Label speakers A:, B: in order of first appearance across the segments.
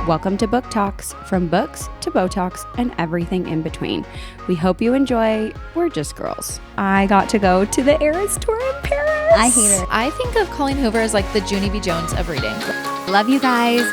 A: Welcome to Book Talks, from books to Botox and everything in between. We hope you enjoy We're Just Girls. I got to go to the Eras tour in Paris.
B: I hate her.
C: I think of Colleen Hoover as like the Junie B. Jones of reading.
A: Love you guys.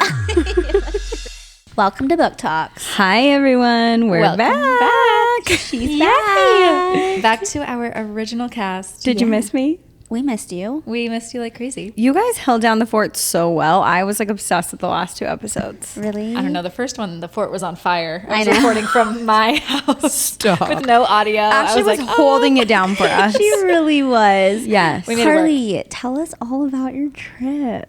B: Welcome to Book Talks.
A: Hi, everyone. We're back.
B: She's back.
C: Back to our original cast.
A: Did you miss me?
B: We missed you.
C: We missed you like crazy.
A: You guys held down the fort so well. I was like obsessed with the last two episodes.
B: Really?
C: I don't know. The first one, the fort was on fire. I was
B: know.
C: recording from my house.
A: Stop.
C: With no audio.
A: Ashley
C: I was
A: was
C: like,
A: holding it down for us.
B: She really was.
A: Yes.
C: We made it work.
B: Carly, tell us all about your trip.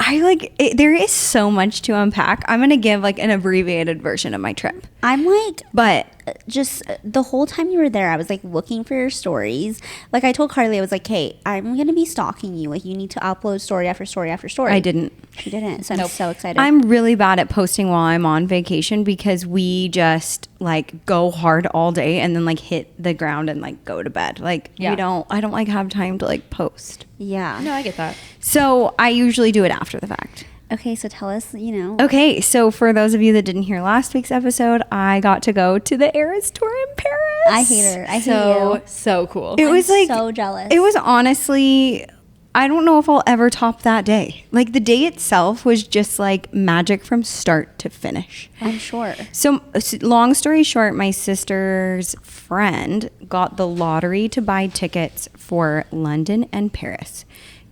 A: There is so much to unpack. I'm going to give like an abbreviated version of my trip.
B: I'm like,
A: But
B: just the whole time you were there, I was like looking for your stories. Like I told Carly, I was like, hey, I'm going to be stalking you. Like you need to upload story after story after story.
A: I didn't.
B: She didn't. So I'm
C: Nope.
B: so excited.
A: I'm really bad at posting while I'm on vacation because we just like go hard all day and then like hit the ground and like go to bed. Like
C: Yeah.
A: I don't like have time to like post.
B: yeah.
C: No, I get that.
A: So I usually do it after the fact.
B: Okay, so tell us,
A: Okay, so for those of you that didn't hear last week's episode, I got to go to the Eras tour in Paris.
B: I hate her. I hate you.
C: So cool.
A: It was like
B: so jealous.
A: It was honestly, I don't know if I'll ever top that day. Like the day itself was just like magic from start to finish.
B: I'm sure.
A: So long story short, my sister's friend got the lottery to buy tickets for London and Paris.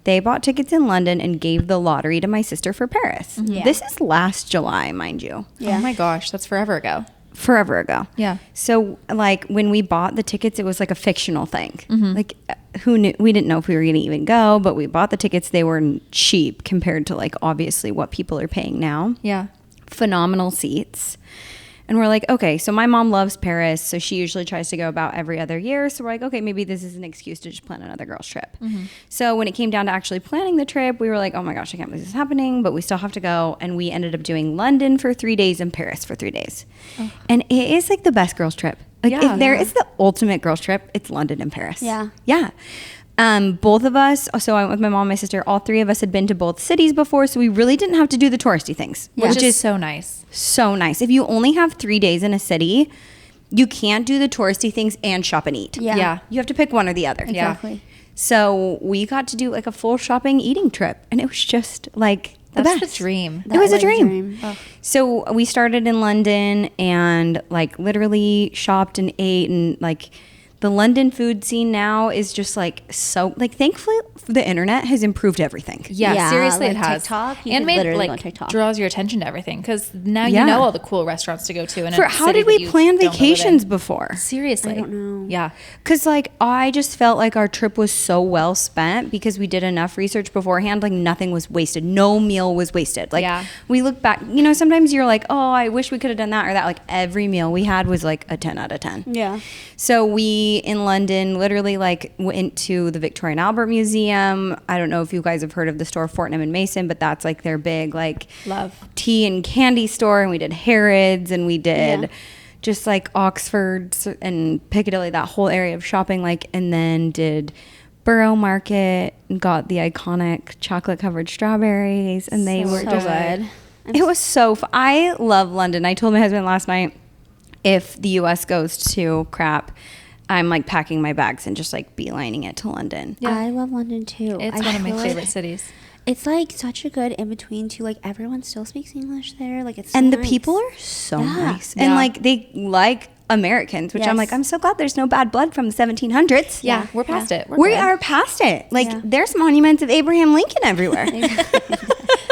A: They bought tickets in London and gave the lottery to my sister for Paris.
B: Yeah.
A: This is last July, mind you.
B: Yeah.
C: Oh my gosh, that's forever ago.
A: Forever ago.
C: Yeah.
A: So like when we bought the tickets, it was like a fictional thing.
C: Mm-hmm.
A: Like who knew? We didn't know if we were going to even go, but we bought the tickets. They were cheap compared to like obviously what people are paying now.
C: Yeah.
A: Phenomenal seats. And we're like, okay, so my mom loves Paris, so she usually tries to go about every other year. So we're like, okay, maybe this is an excuse to just plan another girls' trip.
C: Mm-hmm.
A: So when it came down to actually planning the trip, we were like, oh my gosh, I can't believe this is happening, but we still have to go. And we ended up doing London for 3 days and Paris for 3 days. Oh. And it is like the best girls' trip. Like
C: Yeah.
A: if there is the ultimate girls' trip, it's London and Paris.
B: Yeah.
A: Yeah. Both of us, so I went with my mom and my sister, all three of us had been to both cities before, so we really didn't have to do the touristy things,
C: Which
A: which
C: is so nice.
A: so nice. If you only have 3 days in a city, you can't do the touristy things and shop and eat.
B: Yeah.
C: Yeah.
A: You have to pick one or the other.
C: Yeah.
B: Exactly.
A: So we got to do like a full shopping eating trip, and it was just like the
C: That's
A: best.
C: the dream.
A: It was a
B: That
A: dream.
C: Oh.
A: So we started in London and like literally shopped and ate, and like the London food scene now is just like so like thankfully the internet has improved everything.
C: Yeah,
B: Yeah,
C: seriously,
B: like
C: it has.
B: TikTok, you
C: and
B: could
C: made
B: literally go on
C: like
B: TikTok.
C: draws your attention to everything because now
A: Yeah.
C: you know all the cool restaurants to go to. In
A: For
C: a
A: how
C: city
A: did
C: that
A: we
C: you
A: plan
C: don't live in.
A: vacations before?
C: Seriously,
B: I don't know.
C: Yeah,
A: Because, like, I just felt like our trip was so well spent because we did enough research beforehand. Like, nothing was wasted. No meal was wasted. Like,
C: Yeah.
A: we look back, sometimes you're like, oh, I wish we could have done that or that. Like, every meal we had was like a 10 out of 10.
B: Yeah.
A: So we, in London, literally, like, went to the Victoria and Albert Museum. I don't know if you guys have heard of the store Fortnum and Mason, but that's, like, their big, like,
C: love.
A: tea and candy store. And we did Harrods and we did...
B: Yeah.
A: just like Oxford and Piccadilly, that whole area of shopping, like, and then did Borough Market and got the iconic chocolate covered strawberries, and they were
B: so
A: just
B: good.
A: It was so I love London. I told my husband last night, if the US goes to crap, I'm like packing my bags and just like beelining it to London.
C: Yeah.
B: I love London too.
C: It's
B: I
C: one of my
B: feel
C: favorite
B: like
C: cities.
B: It's like such a good in between too. Like everyone still speaks English there. Like it's so
A: And the
B: nice.
A: people are so
B: Yeah.
A: nice. And
C: Yeah.
A: like they like Americans, which I'm
B: Yes.
A: like, I'm so glad there's no bad blood from the 1700s.
C: Yeah, we're past it.
A: We
C: good.
A: are past it. Like,
B: Yeah.
A: there's monuments of Abraham Lincoln everywhere.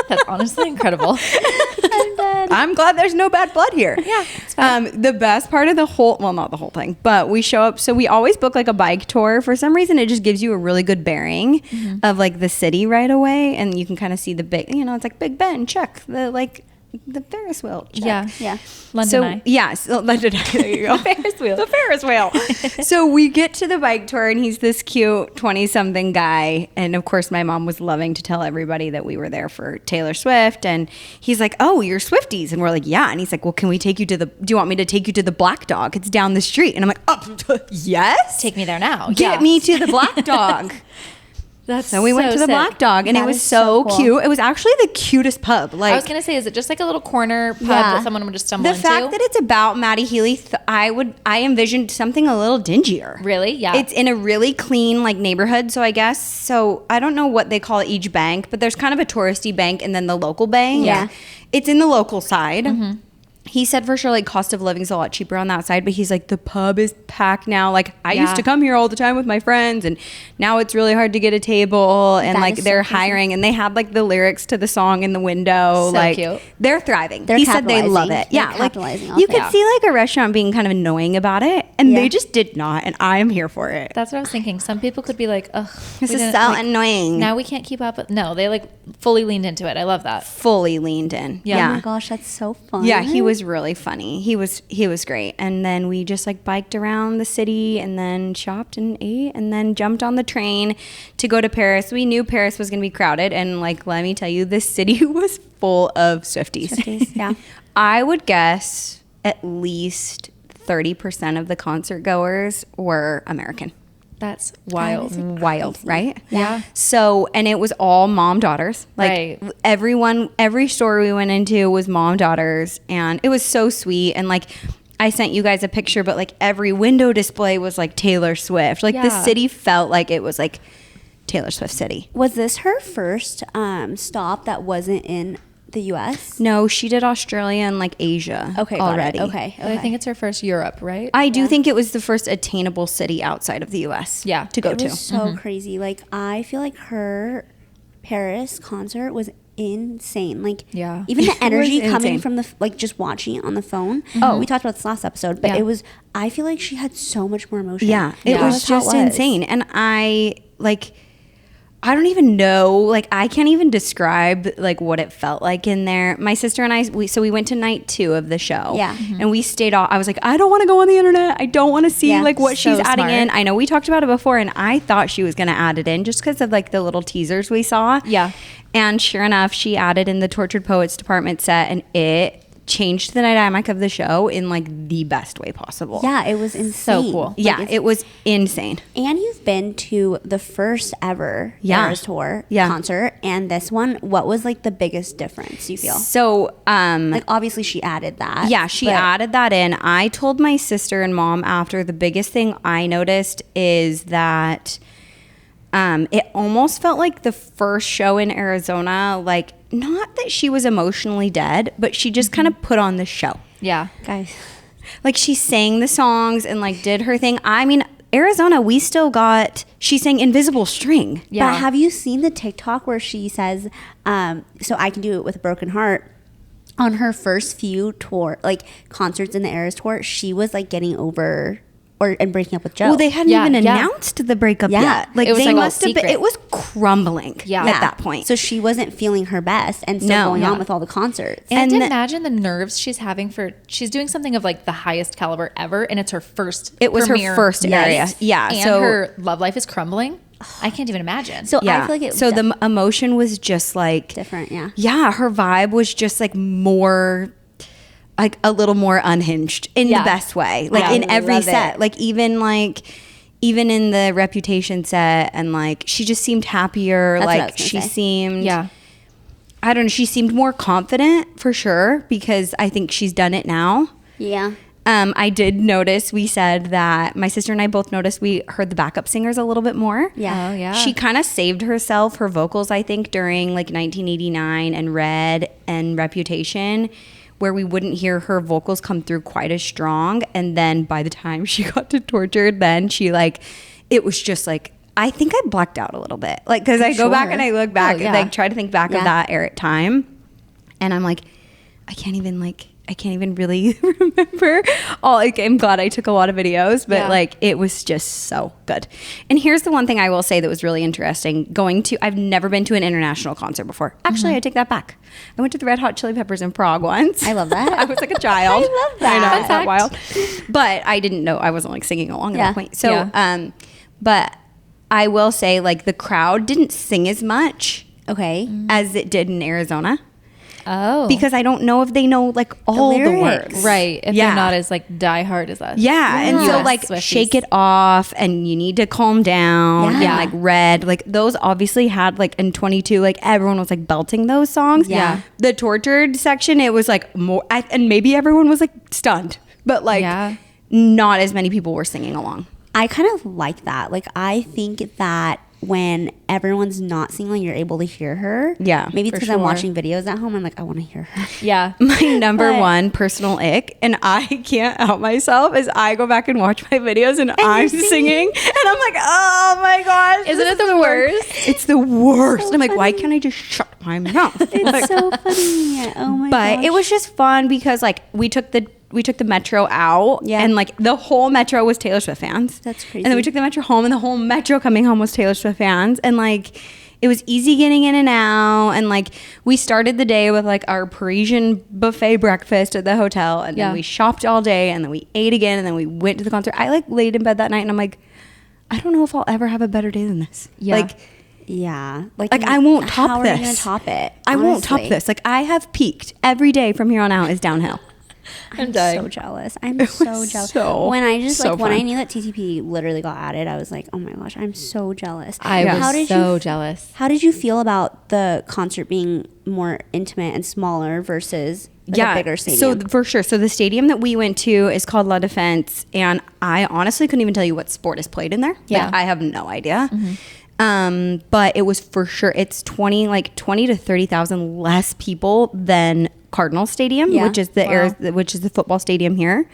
C: That's honestly incredible.
B: I'm dead.
A: I'm glad there's no bad blood here.
C: Yeah, it's fine.
A: The best part of the whole, well, not the whole thing, but we show up. So we always book like a bike tour. For some reason, it just gives you a really good bearing of like the city right away. And you can kind of see the big, it's like Big Ben, check. The Ferris wheel, check.
C: Yeah,
B: Yeah.
C: London
A: So
C: Eye.
A: yes, London Eye. There you go.
C: Ferris wheel.
A: The Ferris wheel. So we get to the bike tour, and he's this cute 20-something guy. And of course, my mom was loving to tell everybody that we were there for Taylor Swift. And he's like, "Oh, you're Swifties," and we're like, "Yeah." And he's like, "Well, can we take you to the? Do you want me to take you to the Black Dog? It's down the street." And I'm like, "Oh, yes.
C: Take me there now.
A: Get
C: Yeah.
A: me to the Black Dog." So we went to the
C: sick.
A: Black Dog, and
B: That
A: it was
B: is so cool.
A: cute. It was actually the cutest pub. Like,
C: I was gonna say, is it just like a little corner pub
B: Yeah.
C: that someone would just stumble
A: the
C: into?
A: fact that it's about Maddie Healy, I envisioned something a little dingier.
C: Really? Yeah.
A: It's in a really clean like neighborhood, so I guess I don't know what they call each bank, but there's kind of a touristy bank and then the local bank.
B: Yeah.
A: It's in the local side. He said for sure like cost of living is a lot cheaper on that side, but he's like the pub is packed now. Like I used to come here all the time with my friends, and now it's really hard to get a table. And
B: That
A: like
B: is
A: they're
B: so crazy.
A: hiring, and they had like the lyrics to the song in the window.
C: So
A: like
C: cute.
A: they're thriving.
B: They're
A: He said they love
B: capitalizing.
A: it. Yeah,
B: They're
A: like
B: capitalizing off
A: you
B: it.
A: could see like a restaurant being kind of annoying about it, and
B: Yeah.
A: they just did not. And I am here for it.
C: That's what I was thinking. Some people could be like, ugh,
A: This
C: we
A: is
C: didn't-
A: so
C: like,
A: annoying.
C: now we can't keep up with. No, they like fully leaned into it. I love that.
A: Fully leaned in.
C: Yeah.
B: Oh my gosh, that's so fun.
A: Yeah, he was really funny. He was great. And then we just like biked around the city and then shopped and ate and then jumped on the train to go to Paris. We knew Paris was going to be crowded, and like let me tell you, this city was full of Swifties.
B: Swifties, yeah.
A: I would guess at least 30% of the concert goers were American.
C: That's wild.
B: That is
A: Wild,
B: crazy.
A: right?
C: Yeah.
A: So, and it was all mom daughters. Like
C: Right.
A: every store we went into was mom daughters, and it was so sweet. And like, I sent you guys a picture, but like every window display was like Taylor Swift. Like the
C: Yeah.
A: city felt like it was like Taylor Swift city.
B: Was this her first stop that wasn't in the U.S.?
A: No, she did Australia and like Asia.
B: Okay, got it.
A: already.
B: Okay.
C: I think it's her first Europe, right?
A: I do think it was the first attainable city outside of the U.S.
C: Yeah.
A: to go
B: It
A: to.
B: was so crazy. Like I feel like her Paris concert was insane. Like
C: Yeah.
B: even the
A: It was
B: energy
A: insane.
B: coming from the like just watching it on the phone.
A: Oh.
B: We talked about this last episode, but
C: Yeah.
B: it was. I feel like she had so much more emotion.
A: Yeah, it
C: Yeah.
A: was
B: That's how it
A: just
B: was.
A: insane. And I don't even know, like I can't even describe like what it felt like in there. My sister and I, we went to night 2 of the show.
B: Yeah.
A: And we stayed off. I was like, I don't want to go on the internet. I don't want to see
B: Yeah.
A: like what
C: So
A: she's adding
C: smart.
A: in. I know we talked about it before, and I thought she was going to add it in just because of like the little teasers we saw.
C: Yeah.
A: And sure enough, she added in the Tortured Poets Department set, and it changed the dynamic of the show in like the best way possible.
B: Yeah, it was insane.
C: cool.
A: Yeah,
B: Like,
A: it was insane.
B: And you've been to the first ever Eras Tour concert, and this one. What was like the biggest difference you feel?
A: So,
B: Like obviously she added that.
A: yeah, she
B: but-
A: added that in. I told my sister and mom after, the biggest thing I noticed is that it almost felt like the first show in Arizona, like not that she was emotionally dead, but she just kind of put on the show.
C: Yeah.
B: guys.
A: Like she sang the songs and like did her thing. I mean, Arizona, she sang Invisible String.
C: Yeah.
B: But have you seen the TikTok where she says, "So I can do it with a broken heart"? On her first few concerts in the Eras tour, she was like getting over and breaking up with Joe.
A: Well, they hadn't
C: Yeah,
A: even
C: yeah.
A: announced the breakup
B: Yeah.
A: yet. Like
C: It was
A: they
C: like all
A: must have been.
C: secret.
A: It was crumbling.
C: Yeah.
A: At that point.
B: So she wasn't feeling her best and still
A: No.
B: going
A: Yeah.
B: on with all the concerts.
C: And,
A: And
C: to imagine the nerves she's having she's doing something of like the highest caliber ever, and it's her first.
A: It was her
C: premiere.
A: first area. Yeah.
C: And
A: so
C: her love life is crumbling. I can't even imagine.
B: So
A: yeah.
B: I feel like it
A: so the emotion was just like
B: different, yeah.
A: Yeah, her vibe was just like more, like a little more unhinged in
C: Yeah.
A: the best way. Like
B: Yeah.
A: in every
B: Love
A: set.
B: it.
A: Like even in the Reputation set, and like she just seemed happier.
B: That's what I
A: Like
B: was gonna
A: she
B: say.
A: seemed
C: yeah.
A: I don't know, she seemed more confident for sure, because I think she's done it now.
B: Yeah.
A: I did notice, we said that my sister and I both noticed we heard the backup singers a little bit more.
B: Yeah.
C: Oh, yeah.
A: She kind of saved herself, her vocals, I think, during like 1989 and Red and Reputation, where we wouldn't hear her vocals come through quite as strong. And then by the time she got to Tortured, then she like, it was just like, I think I blacked out a little bit. Like, because I go back
B: Sure.
A: and I look back
C: Oh, yeah.
A: and like try to think back
B: Yeah.
A: of that era time. And I'm like, I can't even really remember all. Like, I'm glad I took a lot of videos, but
C: Yeah.
A: like it was just so good. And here's the one thing I will say that was really interesting. I've never been to an international concert before. Actually, I take that back. I went to the Red Hot Chili Peppers in Prague once.
B: I love that.
A: I was like a child.
B: I love that.
A: I know,
B: Fun
A: it's that
C: fact.
A: wild. But I didn't know, I wasn't like singing along at
B: Yeah.
A: that point. So,
C: Yeah.
A: but I will say like the crowd didn't sing as much
B: Okay.
A: as it did in Arizona.
C: Oh.
A: Because I don't know if they know like all the
B: lyrics.
A: words.
C: Right. If
A: Yeah.
C: they're not as like diehard as us.
A: Yeah. And so
C: US
A: like
C: Swifties.
A: Shake It Off and You Need to Calm Down
B: Yeah.
A: and like Red, like those obviously had like in 22, like everyone was like belting those songs.
B: Yeah.
A: The Tortured section, it was like more, and maybe everyone was like stunned, but like not as many people were singing along.
B: I kind of like that. Like, I think that when everyone's not singing, you're able to hear her.
A: Yeah,
B: Maybe it's
C: for
B: because I'm
C: sure.
B: watching videos at home. I'm like, I want to hear her.
C: Yeah.
A: My number
B: But-
A: one personal ick, and I can't help myself, is I go back and watch my videos and I'm
B: you're
A: singing,
B: singing.
A: and I'm like, oh my gosh,
C: Isn't
A: this
C: it the
A: is
C: worst?
A: It's the worst.
B: So
A: I'm like, why
B: funny.
A: can't I just shut my mouth?
B: It's so funny. Oh my
A: But
B: gosh.
A: it was just fun because like we took the metro out,
B: Yeah.
A: and like the whole metro was Taylor Swift fans.
B: That's crazy.
A: And then we took the metro home, and the whole metro coming home was Taylor Swift fans, and like it was easy getting in and out. And like we started the day with like our Parisian buffet breakfast at the hotel, and then we shopped all day, and then we ate again, and then we went to the concert. I like laid in bed that night, and I'm like, I don't know if I'll ever have a better day than this.
C: Yeah.
A: Like
B: Yeah.
A: Like I won't top
B: how
A: this.
B: How are you going to top it?
A: I won't top
B: honestly?
A: this. Like I have peaked. Every day from here on out is downhill.
B: I'm
C: dying.
B: so jealous. I'm
A: It
B: so
A: was
B: jealous.
A: so-
B: when I just
A: so
B: like when I
A: fun.
B: knew that TTP literally got added, I was like, oh my gosh, I'm so jealous.
C: I
A: Yeah.
C: was
B: How did
C: so
B: you
C: jealous.
B: How did you feel about the concert being more intimate and smaller versus like a bigger stadium?
A: So for sure. So the stadium that we went to is called La Defense, and I honestly couldn't even tell you what sport is played in there.
C: Yeah.
A: Like, I have no idea. But it was for sure. It's 20 to 30,000 less people than Cardinals Stadium,
B: Yeah.
A: which is the football stadium here.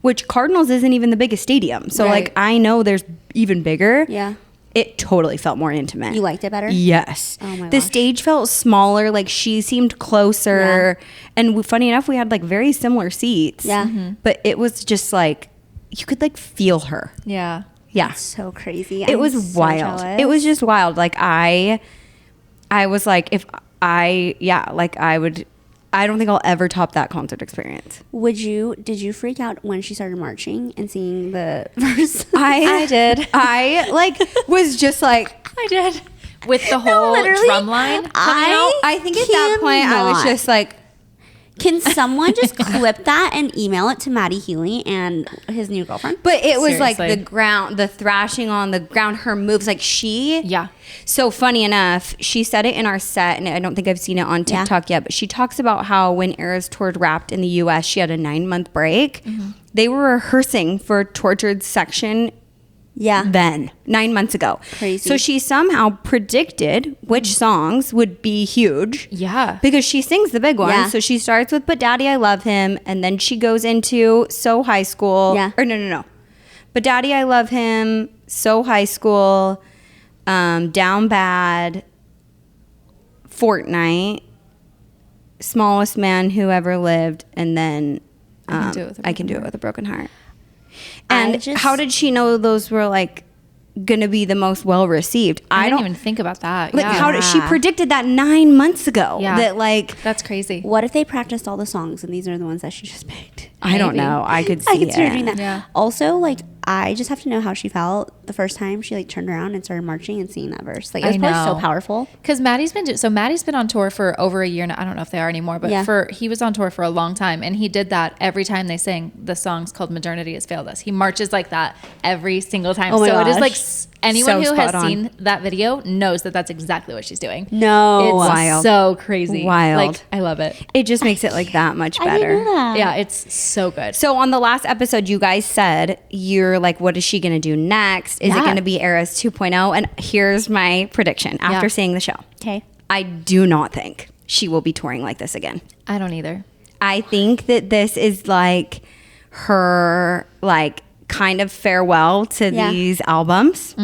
A: Which Cardinals isn't even the biggest stadium. So
C: Right.
A: like I know there's even bigger.
B: Yeah.
A: It totally felt more intimate.
B: You liked it better?
A: Yes.
B: Oh my
A: The
B: gosh.
A: stage felt smaller. Like she seemed closer. And funny enough, we had like very similar seats.
B: Yeah.
A: But it was just like, you could like feel her.
C: Yeah.
A: Yeah.
B: So crazy.
A: It was wild. It was just wild. Like I was like, I don't think I'll ever top that concert experience.
B: Did you freak out when she started marching and singing the verse?
C: I did.
A: I like was just like,
C: I did. With the whole
B: literally,
C: drum line coming
B: I-
C: out.
A: I think at that point I was
B: cannot.
A: just like,
B: Can someone just clip that and email it to Maddie Healy and his new girlfriend?
A: but it was like
C: Seriously.
A: the ground, the thrashing on the ground, her moves, like she.
C: Yeah.
A: So funny enough, she said it in our set, and I don't think I've seen it on
B: Yeah.
A: TikTok yet, but she talks about how when Eras toured Wrapped in the US, she had a 9-month break. They were rehearsing for Tortured section
B: Yeah.
A: then 9 months ago.
B: Crazy.
A: So she somehow predicted which songs would be huge.
C: Yeah.
A: Because she sings the big ones.
B: Yeah.
A: So she starts with But Daddy I Love Him, and then she goes into So High School.
B: Yeah.
A: Or no. But Daddy I Love Him, So High School, Down Bad, Fortnite, Smallest Man Who Ever Lived, and then
C: I Can Do It With a
A: I
C: Broken
A: Can Do It
C: Heart.
A: With a Broken Heart. And how did she know those were like going to be the most well received?
C: I didn't even think about that.
A: Like
C: yeah.
A: how did she predicted that 9 months ago?
C: Yeah.
A: That like
C: That's crazy.
B: What if they practiced all the songs and these are the ones that she just picked?
A: I don't
C: Maybe.
A: know. I could see
B: I could see her
A: it.
B: doing that.
C: Yeah.
B: Also, like, I just have to know how she felt the first time she like turned around and started marching and singing that verse. Like, it was
C: I
B: probably so
C: know.
B: powerful.
C: Because Maddie's been on tour for over a year now. I don't know if they are anymore, but
B: Yeah.
C: he was on tour for a long time, and he did that every time they sang the songs called "Modernity Has Failed Us." He marches like that every single time.
B: Oh my
C: so it is
B: gosh.
C: like anyone
A: So
C: who has
A: spot on.
C: seen that video knows that that's exactly what she's doing.
B: No.
C: It's
A: Wild.
C: so crazy.
A: Wild.
C: Like I love it.
A: It just makes it like that much
B: I
A: better.
B: didn't know that.
C: Yeah, it's so good.
A: So on the last episode, you guys said you're like, what is she going to do next? Is it
C: Yeah.
A: going to be Eras 2.0? And here's my prediction after
C: Yeah.
A: seeing the show.
B: Okay.
A: I do not think she will be touring like this again.
C: I don't either.
A: I think that this is like her like kind of farewell to
B: Yeah.
A: these albums.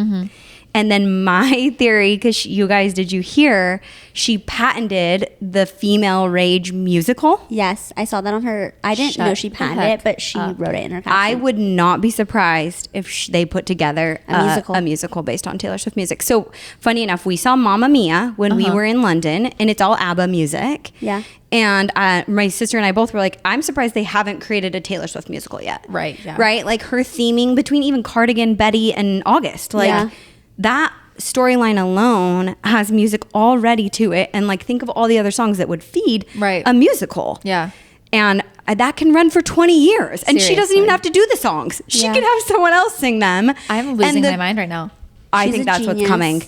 A: And then my theory, because you guys, did you hear, she patented the Female Rage musical?
B: Yes, I saw that on her. I didn't
C: Shut
B: know she
C: the
B: patented
C: heck
B: it, but she
C: up.
B: wrote it in her caption.
A: I would not be surprised if they put together
B: A
A: musical based on Taylor Swift music. So funny enough, we saw Mamma Mia when we were in London, and it's all ABBA music.
B: Yeah.
A: And my sister and I both were like, I'm surprised they haven't created a Taylor Swift musical yet.
C: Right, yeah.
A: Right? Like her theming between even Cardigan, Betty, and August. Like
B: Yeah.
A: that storyline alone has music already to it. And like, think of all the other songs that would feed
C: Right.
A: a musical.
C: Yeah.
A: And that can run for 20 years. And she doesn't even
C: Seriously.
A: have to do the songs. She
B: Yeah.
A: can have someone else sing them.
C: I'm losing my mind right now.
A: I
B: She's
A: think
B: a
A: that's what's
B: genius.
A: coming.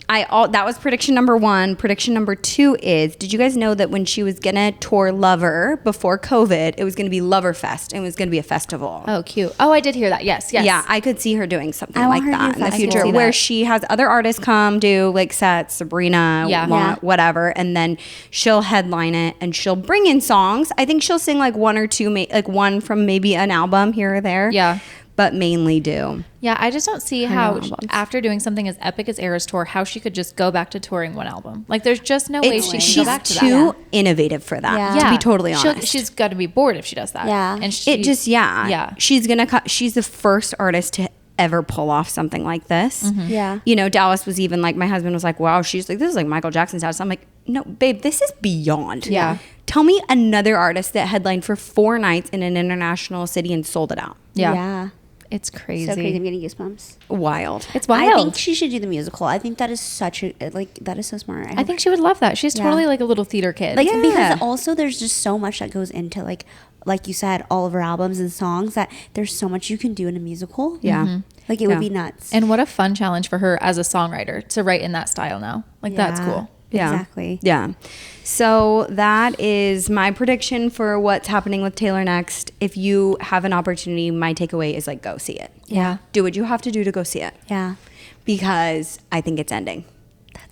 A: That was prediction number 1. Prediction number 2 is, did you guys know that when she was gonna tour Lover before COVID, it was gonna be Lover Fest and it was gonna be a festival?
C: Oh, cute. Oh, I did hear that. Yes.
A: Yeah, I could see her doing something
B: I
A: like
B: want her to
A: that
B: do
A: in the
B: festivals.
A: future,
C: I can see
A: where
C: that.
A: she has other artists come do like sets, Sabrina,
C: Yeah.
A: whatever, and then she'll headline it and she'll bring in songs. I think she'll sing like one or two, like one from maybe an album here or there.
C: Yeah.
A: But mainly do.
C: Yeah, I just don't see
A: know
C: how
A: albums.
C: after doing something as epic as Eras Tour, how she could just go back to touring one album. Like, there's just no way she can
A: She's
C: go back to that.
A: too innovative for that.
B: Yeah.
A: To be totally honest,
C: She's got to be bored if she does that.
B: Yeah.
C: and she,
A: yeah. She's she's the first artist to ever pull off something like this.
B: Yeah.
A: You know, Dallas was even like, my husband was like, wow, she's like, this is like Michael Jackson's house. I'm like, no, babe, this is beyond.
C: Yeah.
A: Tell me another artist that headlined for 4 nights in an international city and sold it out.
C: yeah, it's crazy.
B: So crazy. I'm getting goosebumps.
A: Wild.
C: It's wild.
B: I think she should do the musical. I think that is such a, like, that is so smart.
C: I think she would love that. She's
B: Yeah.
C: totally like a little theater kid.
B: like,
A: Yeah.
B: because also there's just so much that goes into like you said, all of her albums and songs, that there's so much you can do in a musical.
A: Yeah.
B: Like, it
A: Yeah.
B: would be nuts.
C: and what a fun challenge for her as a songwriter to write in that style now. Like, that's
B: Yeah.
C: cool.
A: Yeah.
B: Exactly.
A: Yeah. So that is my prediction for what's happening with Taylor next. If you have an opportunity, my takeaway is like, go see it.
C: Yeah.
A: Do what you have to do to go see it.
B: Yeah.
A: Because I think it's ending.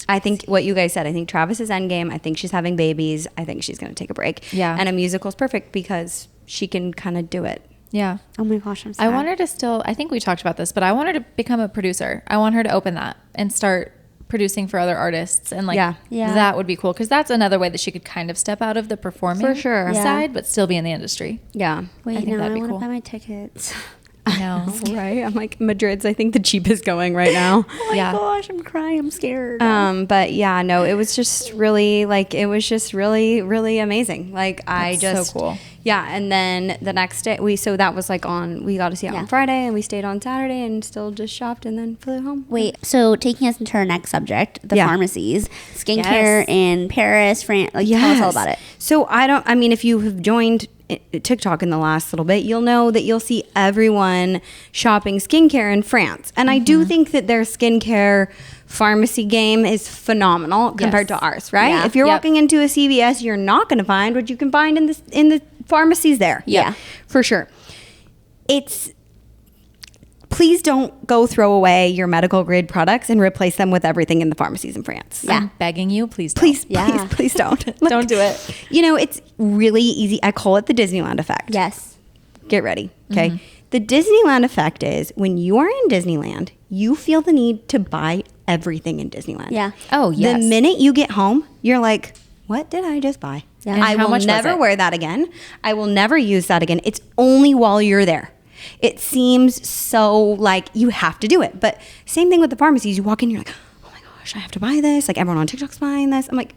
A: I think what you guys said, I think Travis is endgame. I think she's having babies. I think she's going to take a break.
C: Yeah.
A: And a musical is perfect because she can kind of do it.
C: Yeah.
B: Oh my gosh, I'm
C: I
B: sad.
C: want her to still, I think we talked about this, but I want her to become a producer. I want her to open that and start producing for other artists. And like,
A: Yeah.
B: Yeah.
C: that would be cool. Cause that's another way that she could kind of step out of the performing
A: For sure.
B: Yeah.
C: side, but still be in the industry.
A: Yeah.
B: Wait,
C: I think
B: now
C: that'd
B: I
C: be
B: want to
C: cool.
B: buy my tickets.
C: I know.
A: Right? I'm like, Madrid's, I think, the cheapest going right now.
B: Oh my
C: Yeah.
B: gosh, I'm crying. I'm scared.
A: But yeah, no, it was just really like, it was just really, really amazing. Like, I
C: That's
A: just,
C: so cool.
A: Yeah. And then the next day, so that was like we got to see it
B: Yeah.
A: on Friday and we stayed on Saturday and still just shopped and then flew home.
B: Wait, so taking us into our next subject, the
A: Yeah.
B: pharmacies, skincare
C: Yes.
B: in Paris, France. Like, tell us all about it.
A: So I mean, if you have joined TikTok in the last little bit, you'll know that you'll see everyone shopping skincare in France. And I do think that their skincare pharmacy game is phenomenal compared to ours, right?
B: Yeah.
A: If you're
C: Yep.
A: walking into a CVS, you're not going to find what you can find in the pharmacies there.
B: Yeah.
A: For sure. Please don't go throw away your medical grade products and replace them with everything in the pharmacies in France.
B: Yeah.
C: I'm begging you, please don't.
A: Please,
B: Yeah.
A: please don't.
C: Don't do it.
A: You know, it's really easy. I call it the Disneyland effect.
B: Yes.
A: Get ready. Okay. The Disneyland effect is when you are in Disneyland, you feel the need to buy everything in Disneyland.
B: Yeah.
C: Oh, yes.
A: The minute you get home, you're like, what did I just buy?
B: Yeah. And
A: I
C: how
A: will
C: much was
A: never
C: it?
A: wear that again. I will never use that again. It's only while you're there. It seems so like you have to do it. But same thing with the pharmacies. You walk in, you're like, oh my gosh, I have to buy this. Like everyone on TikTok's buying this. I'm like,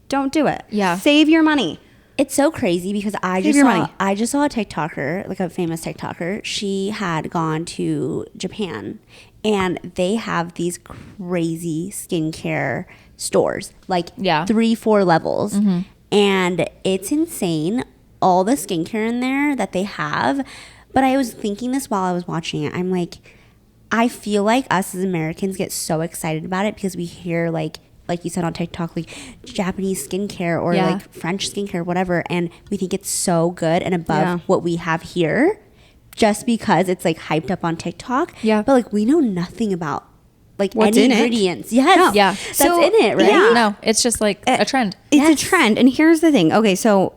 A: don't do it.
C: Yeah.
A: Save your money.
B: It's so crazy because I
A: Save
B: just
A: your
B: saw
A: money.
B: I just saw a TikToker, like a famous TikToker. She had gone to Japan and they have these crazy skincare stores, like
C: Yeah.
B: 3-4 levels. And it's insane, all the skincare in there that they have. But I was thinking this while I was watching it. I'm like, I feel like us as Americans get so excited about it because we hear like you said on TikTok, like Japanese skincare or
C: Yeah.
B: like French skincare, whatever, and we think it's so good and above
A: Yeah.
B: what we have here, just because it's like hyped up on TikTok.
C: Yeah.
B: but like we know nothing about like
A: What's
B: any
A: in it?
B: ingredients. Yes,
A: No.
C: Yeah.
B: that's
A: So,
B: in it, right?
A: yeah.
C: No, it's just like a trend.
A: It's
B: Yes.
A: a trend. And here's the thing. Okay, so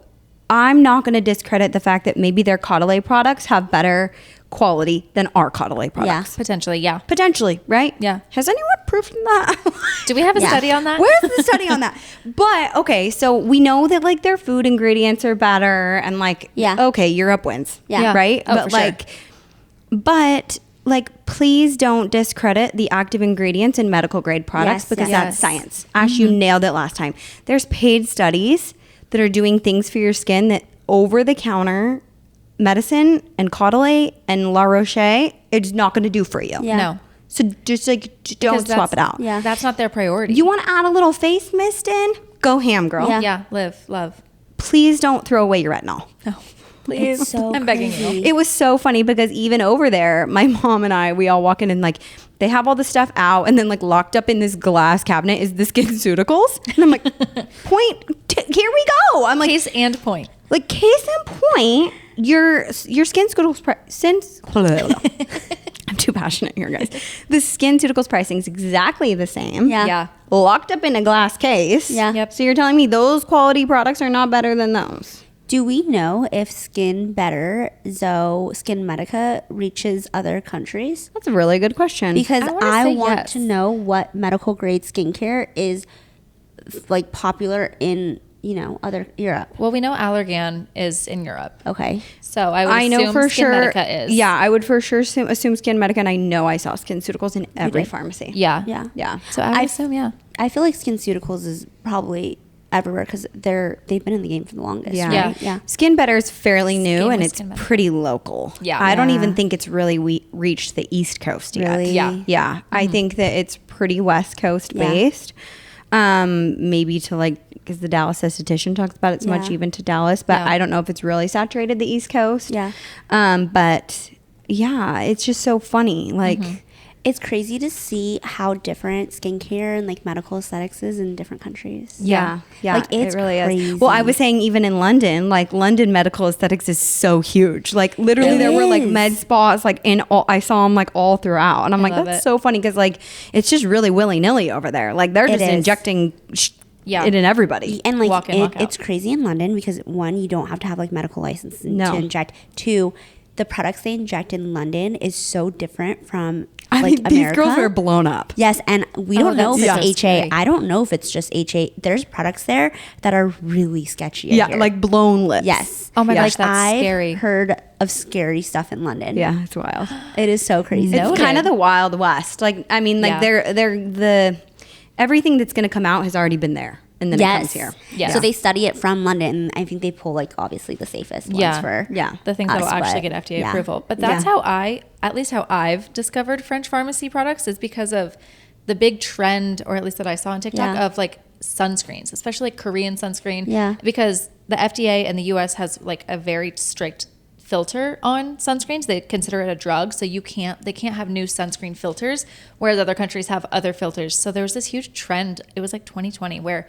A: I'm not going to discredit the fact that maybe their Caudalie products have better quality than our Caudalie products.
C: Potentially, yeah.
A: Potentially, right?
C: Yeah.
A: Has anyone proven that?
C: Do we have a
B: Yeah.
C: study on that?
A: Where's the study on that? But okay, so we know that like their food ingredients are better and like,
B: Yeah.
A: okay, Europe wins.
B: Yeah. Yeah.
A: Right?
C: Oh,
A: but
C: for sure.
A: like, please don't discredit the active ingredients in medical grade products
B: Yes,
A: because
C: yes.
A: that's science. Ash, you nailed it last time. There's paid studies that are doing things for your skin that over the counter medicine and Caudalie and La Roche, it's not going to do for you.
B: Yeah.
C: No.
A: So just like don't
C: Because
A: swap it out.
B: Yeah.
C: That's not their priority.
A: You want to add a little face mist in? Go ham, girl.
B: Yeah.
C: Yeah, live, love.
A: Please don't throw away your retinol.
C: No, please.
B: It's so
C: I'm begging
B: crazy.
C: you.
A: It was so funny because even over there, my mom and I, we all walk in and like they have all the stuff out and then like locked up in this glass cabinet is the SkinCeuticals. And I'm like, here we go. I'm like,
C: Case and point.
A: like case in point, your SkinCeuticals since I'm too passionate here, guys. The SkinCeuticals pricing is exactly the same.
B: Yeah.
C: Yeah.
A: Locked up in a glass case.
B: Yeah.
C: Yep.
A: So you're telling me those quality products are not better than those?
B: Do we know if Skin Better, Skin Medica reaches other countries?
A: That's a really good question.
B: Because
C: I wanna
B: I
C: say
B: want
C: yes.
B: to know what medical grade skincare is like popular in, other Europe.
C: Well, we know Allergan is in Europe.
B: Okay.
C: So I would
A: I know
C: assume
A: for
C: Skin
A: sure.
C: Medica is.
A: Yeah, I would for sure assume Skin Medica, and I know I saw SkinCeuticals in every
B: did?
A: pharmacy.
C: Yeah.
B: Yeah.
A: Yeah.
C: So I would
B: I-
C: assume, yeah.
B: I feel like SkinCeuticals is probably everywhere because they've been in the game for the longest.
A: Yeah.
B: Right? Yeah.
A: Skin Better is fairly new
C: Skin
A: and
C: with
A: it's
C: Skin Better.
A: pretty local.
C: Yeah.
A: I don't
B: Yeah.
A: even think it's really reached the East Coast yet.
B: Really?
C: Yeah.
A: Yeah. I think that it's pretty West Coast
B: Yeah.
A: based. Maybe to like, because the Dallas esthetician talks about it so much
B: Yeah.
A: even to Dallas, but
C: Yeah.
A: I don't know if it's really saturated the East Coast.
B: Yeah.
A: But yeah, it's just so funny. Like,
B: It's crazy to see how different skincare and like medical aesthetics is in different countries.
A: yeah,
B: Like, it's
A: it really
B: crazy.
A: is. Well, I was saying even in London, like London medical aesthetics is so huge. Like literally,
B: It
A: there were like
B: is.
A: med spas like in all. I saw them like all throughout, and I'm like,
C: love
A: that's
C: it.
A: so funny because like it's just really willy nilly over there. Like they're
B: It
A: just
B: is.
A: injecting
C: Yeah.
A: it in everybody.
B: And like
C: Walk in, walk out.
B: it's crazy in London because one, you don't have to have like medical license
A: No.
B: to inject. Two, the products they inject in London is so different from
A: I
B: like
A: mean, these
B: America.
A: girls are blown up.
B: Yes, and we
C: Oh,
B: don't know if
C: that's
B: it's
C: so
B: HA.
C: scary.
B: I don't know if it's just HA. There's products there that are really sketchy.
A: Yeah,
B: here.
A: like blown lips.
B: yes.
C: Oh my
A: Yeah.
C: gosh, that's
B: I've
C: scary.
B: heard of scary stuff in London.
A: Yeah, it's wild.
B: It is so crazy.
C: No.
A: It's kind of the Wild West. Like I mean, like
C: Yeah.
A: they're the everything that's going to come out has already been there, and then it comes here.
C: Yeah.
B: So they study it from London. And I think they pull like obviously the safest ones
C: Yeah.
B: for
A: Yeah.
C: The things that will
B: us,
C: actually
B: but
C: get FDA
B: yeah.
C: approval. But that's
A: Yeah.
C: how at least how I've discovered French pharmacy products is because of the big trend, or at least that I saw on TikTok,
B: Yeah.
C: of like sunscreens, especially like Korean sunscreen.
B: Yeah.
C: Because the FDA and the US has like a very strict filter on sunscreens. They consider it a drug, so they can't have new sunscreen filters, whereas other countries have other filters. So there was this huge trend, it was like 2020, where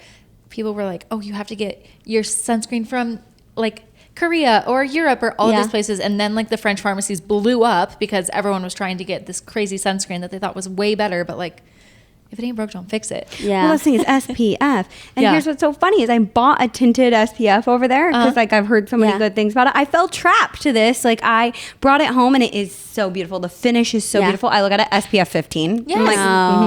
C: people were like, oh, you have to get your sunscreen from like Korea or Europe or all of
B: Yeah.
C: these places. And then like the French pharmacies blew up because everyone was trying to get this crazy sunscreen that they thought was way better, but like if it ain't broke, don't fix it.
B: Yeah.
A: Well, this thing is SPF. And
C: Yeah.
A: here's what's so funny is I bought a tinted SPF over there because like I've heard so many
B: Yeah.
A: good things about it. I fell trapped to this. Like I brought it home and it is so beautiful. The finish is so
B: Yeah.
A: beautiful. I look at it, SPF 15.
C: Yes.
A: I'm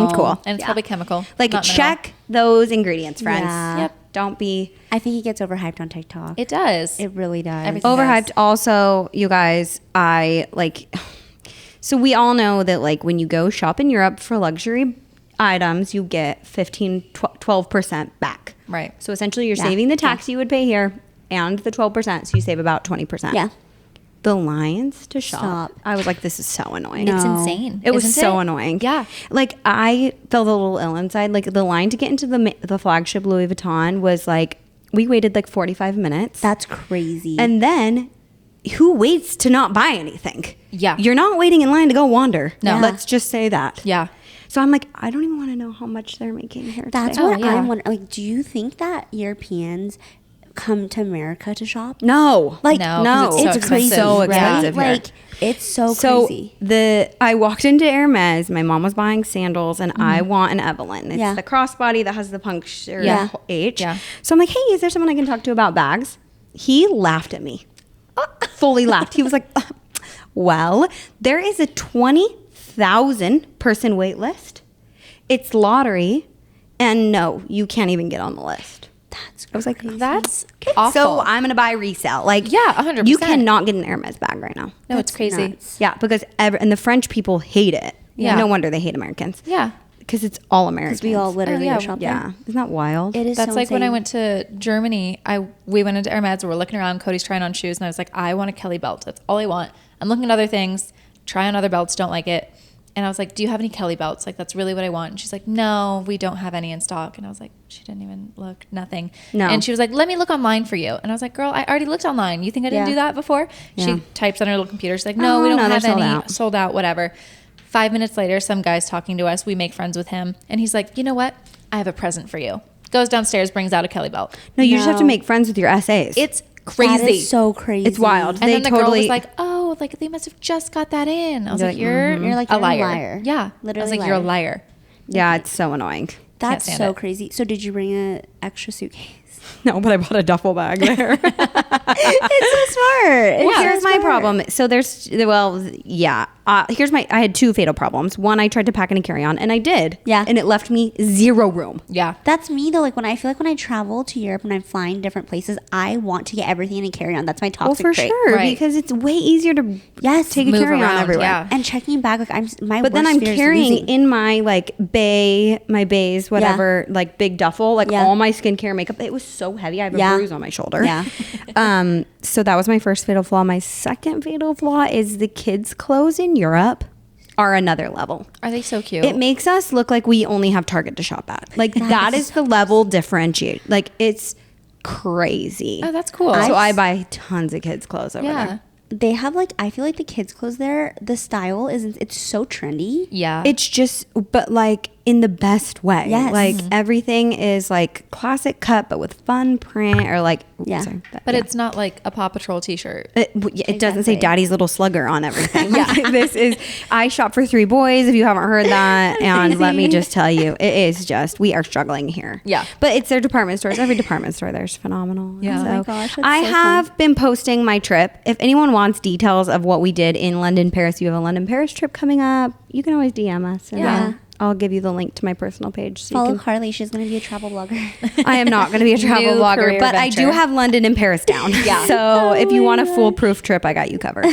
A: like, cool.
C: And it's probably chemical.
A: Like
C: not mineral.
A: check those ingredients, friends.
B: Yeah.
C: Yep.
A: Don't be
B: I think it gets overhyped on TikTok.
C: It does.
B: It really does.
C: Everything-
A: overhyped.
C: Yes.
A: Also, you guys, I like, so we all know that like when you go shop in Europe for luxury items, you get 12% back.
C: Right.
A: So essentially you're
B: Yeah.
A: saving the tax you would pay here and the 12%. So you save about 20%.
B: Yeah.
A: The lines to shop.
B: Stop.
A: I was like, this is so annoying.
B: No.
C: It's insane.
A: It was
C: isn't
A: so
C: it?
A: annoying.
C: Yeah.
A: Like I felt a little ill inside. Like the line to get into the flagship Louis Vuitton was like, we waited like 45 minutes.
B: That's crazy.
A: And then who waits to not buy anything?
C: Yeah.
A: You're not waiting in line to go wander.
C: No.
A: Let's just say that.
C: Yeah.
A: So I'm like, I don't even want to know how much they're making here
B: that's
A: today.
B: what
C: yeah.
B: I'm wondering. Like, do you think that Europeans come to America to shop?
A: No.
B: Like,
C: No, 'cause
A: no.
C: it's so
B: it's crazy,
C: expensive.
A: So
B: right?
A: expensive here.
B: Like, it's so
A: So
B: crazy.
A: I walked into Hermes. My mom was buying sandals, and I want an Evelyn. It's
B: Yeah.
A: the crossbody that has the puncture
C: Yeah.
A: H.
C: Yeah.
A: So I'm like, hey, is there someone I can talk to about bags? He laughed at me. Fully laughed. He was like, well, there is a 20,000 person wait list. It's lottery, and no, you can't even get on the list.
B: That's
A: I was like,
C: That's awful.
A: so I'm gonna buy resale. Like,
C: Yeah, 100%.
A: You cannot get an Hermes bag right now.
C: no, it's crazy.
B: nuts.
A: Yeah, because and the French people hate it.
C: Yeah.
A: No wonder they hate Americans.
C: Yeah.
A: Because it's all Americans.
B: Because we all literally
C: yeah,
B: go shop
A: Yeah.
B: there.
A: Isn't that wild?
B: It is
C: That's
B: so
C: like when I
B: insane.
C: went to Germany. We went into Hermes. We're looking around. Cody's trying on shoes, and I was like, I want a Kelly belt. That's all I want. I'm looking at other things. Try on other belts. Don't like it. And I was like, do you have any Kelly belts? Like, that's really what I want. And she's like, no, we don't have any in stock. And I was like, she didn't even look, nothing.
A: No.
C: And she was like, let me look online for you. And I was like, girl, I already looked online. You think I didn't do that before?
A: Yeah.
C: She types on her little computer. She's like, no, we don't have
A: they're
C: any. Sold out, whatever. 5 minutes later, some guy's talking to us. We make friends with him. And he's like, you know what? I have a present for you. Goes downstairs, brings out a Kelly belt.
A: No, you just have to make friends with your SAs.
C: It's crazy.
B: That is so crazy.
A: It's wild.
C: And then the girl was like, oh, like they must have just got that in. I was like, you're
B: You're
C: a
B: a
C: liar.
B: liar.
C: Yeah.
B: Literally
C: I was like,
B: liar.
C: you're a liar.
A: Yeah, it's so annoying.
B: That's
C: stand
B: so
C: it.
B: crazy. So did you bring an extra suitcase?
A: No, but I bought a duffel bag there.
B: It's so smart.
A: Well, here's my problem. So I had two fatal problems. One, I tried to pack in a carry-on, and I did.
B: Yeah.
A: And it left me zero room.
C: Yeah.
B: That's me though. Like when I travel to Europe and I'm flying different places, I want to get everything in a carry-on. That's my
A: Well,
B: toxic
A: for
B: trait.
A: sure,
C: Right.
A: because it's way easier to take a
C: Move
A: carry-on
C: around,
A: everywhere.
C: yeah.
B: And checking bag, like
A: But then I'm carrying in my like my bays, whatever, like big duffel, like
B: Yeah.
A: all my skincare, makeup. It was so heavy. I have a bruise on my shoulder.
B: Yeah.
A: So that was my first fatal flaw. My second fatal flaw is the kids' clothes in Europe are another level.
C: Are they so cute?
A: It makes us look like we only have Target to shop at. Like that is the level differentiate. Like it's crazy.
C: Oh, that's cool.
A: So I buy tons of kids' clothes over
C: yeah.
A: there.
B: They have like, I feel like the kids' clothes there, the style isn't, it's so trendy.
C: Yeah.
A: It's just, but like in the best way.
B: Yes.
A: Like everything is like classic cut, but with fun print or like,
B: Yeah.
A: sorry,
C: but
A: yeah.
C: it's not like a Paw Patrol t-shirt.
A: It doesn't say
B: Exactly.
A: Daddy's Little Slugger on everything. Yeah. This is, I shop for 3 boys if you haven't heard that. And let me just tell you, it is just, we are struggling here.
C: Yeah.
A: But it's their department stores. Every department store there's phenomenal.
C: Yeah.
A: So
C: Oh my
B: gosh, that's
A: I
B: so
A: have been posting my trip. If anyone wants details of what we did in London, Paris, you have a London, Paris trip coming up, you can always DM us. And
C: Yeah.
A: I'll give you the link to my personal page. So
B: Follow
A: you can,
B: Carly. She's going to be a travel blogger.
A: I am not going to be a travel
C: New
A: blogger,
C: career
A: but I do
C: venture.
A: have London and Paris down.
C: Yeah.
A: So if you
B: my
A: want a
B: gosh.
A: foolproof trip, I got you covered.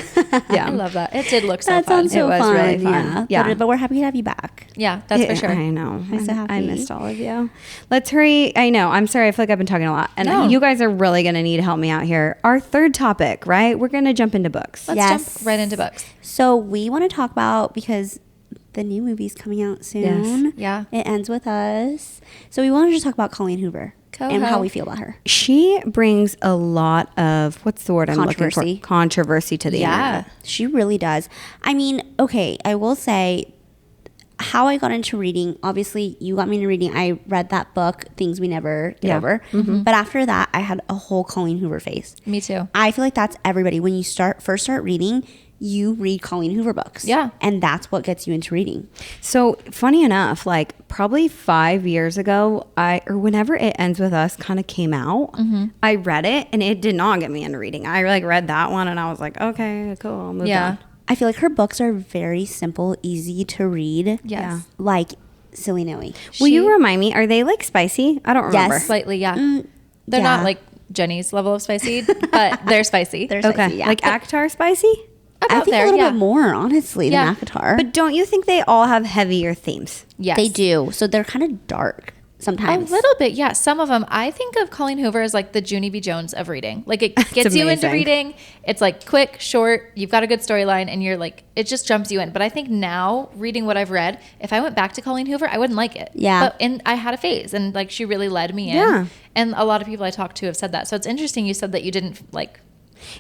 A: Yeah.
C: I love that. It did look so
B: That
C: fun.
B: sounds so
A: It was
B: fun.
A: really fun.
B: Yeah.
A: Yeah.
B: But we're happy to have you back.
C: Yeah, that's for sure.
A: I know.
B: I'm so happy.
A: I missed all of you. Let's hurry. I know. I'm sorry. I feel like I've been talking a lot. And
C: No.
A: you guys are really going to need to help me out here. Our third topic, right? We're going to jump into books.
C: Let's
B: Yes.
C: jump right into books.
B: So we want to talk about, because the new movie's coming out soon.
A: Yes.
C: Yeah.
B: It ends with us. So we want to just talk about Colleen Hoover and
C: Coho.
B: how we feel about her.
A: She brings a lot of, what's the word I'm looking
B: Controversy.
A: for? Controversy to the
C: Yeah.
A: internet.
B: She really does. I mean, okay, I will say how I got into reading, obviously you got me into reading. I read that book, Things We Never Get
A: Yeah.
B: Over. But after that, I had a whole Colleen Hoover phase.
C: Me too.
B: I feel like that's everybody. When you first start reading, you read Colleen Hoover books.
C: Yeah.
B: And that's what gets you into reading.
A: So funny enough, like probably 5 years ago, or whenever It Ends With Us kind of came out, I read it and it did not get me into reading. I like read that one and I was like, okay, cool, I'll move
C: Yeah.
A: on.
B: I feel like her books are very simple, easy to read.
C: Yes.
B: Like Silly Noe.
A: Will you remind me, are they like spicy? I don't remember.
B: Yes.
C: Slightly, yeah.
B: Mm,
C: They're
B: yeah.
C: not like Jenny's level of spicy, but they're spicy.
B: They're
A: Okay.
B: spicy, yeah.
A: Like Akhtar spicy?
C: About
B: I think
C: there,
B: a little
C: yeah.
B: bit more, honestly,
C: Yeah.
B: than Akatar.
A: But don't you think they all have heavier themes?
C: Yes.
B: They do. So they're kind of dark
C: A
B: sometimes.
C: little bit, yeah. Some of them. I think of Colleen Hoover as like the Junie B. Jones of reading. Like it gets you into
A: amazing.
C: reading. It's like quick, short. You've got a good storyline, and you're like, it just jumps you in. But I think now, reading what I've read, if I went back to Colleen Hoover, I wouldn't like it.
B: Yeah.
C: But I had a phase, and like she really led me in.
A: Yeah.
C: And a lot of people I talked to have said that. So it's interesting you said that you didn't like.